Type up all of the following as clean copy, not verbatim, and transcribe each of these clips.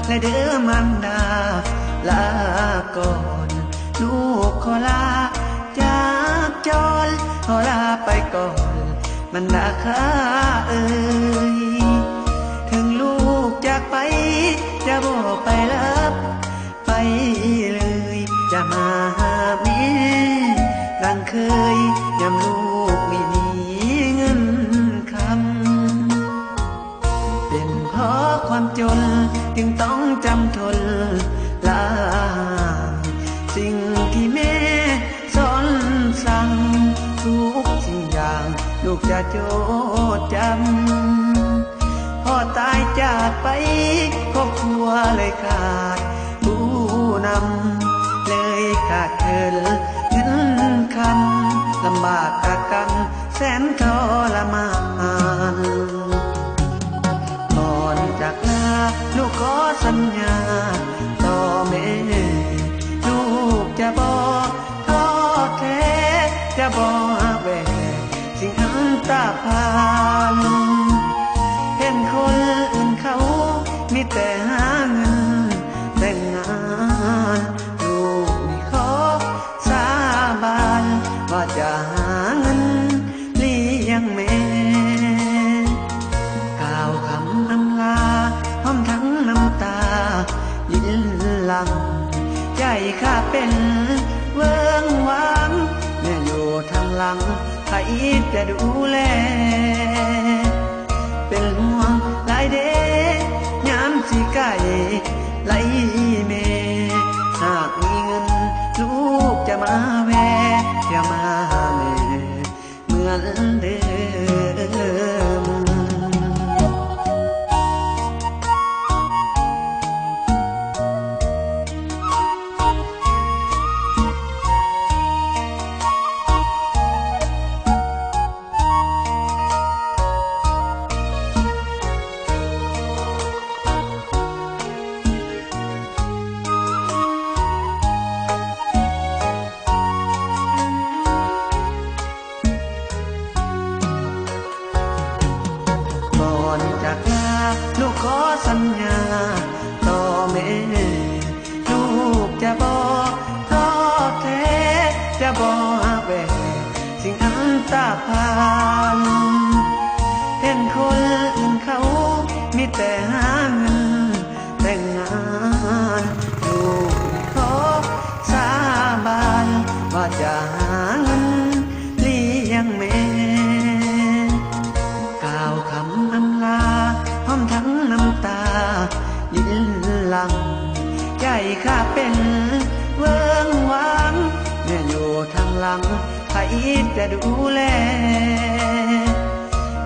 และเด้อมันดาลาก่อนลูกขอลาจากจรขอลาไปก่อนมันดาข้าเอ่ยถึงลูกจากไปจะบอกไปรับไปเลยจะมาหาแม่ดังเคยยามลูกไม่มีเงินคำเป็นเพราะความจนจึงต้องจำทนลาสิ่งที่แม่สอนสั่งทุกสิ่งอย่างลูกจะจดจำพ่อตายจากไปครอบครัวเลยขาดผู้นำเลยขาดเกินเงินคำลำบากอากันแสนทรมานก่อนจากลาลูกขอสัญญาต่อแม่ลูกจะบอกท้อแท้จะบอกแบกสิ่งอันตาพานเห็นคนอื่นเขามีแต่หาเงินแต่งงานลูกไม่ขอสาบานว่าจะหาเงินเลี้ยงแม่กล่าวคำอำลาพร้อมทั้งน้ำตายินหลังใจข้าเป็นเวิ้งว้างแม่อยู่ทางหลังใครจะดูแลเป็นห่วงหลายเด้ยามสิไก่ไหลเมหากมีเงินลูกจะมาแวะจะมาแม่เหมือนเดิมจากลาลูกขอสัญญาต่อแม่ลูกจะบอกท้อแท้จะบอกแบกสิ่งอันตาพานเห็นคนอื่นเขามีแต่หาเงินแต่งงานลูกขอสาบานว่าจะหาเงินเลี้ยงแม่กล่าวคำอำลาพร้อมทั้งน้ำตายินหลังใจข้าเป็นเวิ้งว้างแม่อยู่ทางหลังใครจะดูแล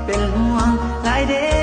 เป็นห่วงหลายเด้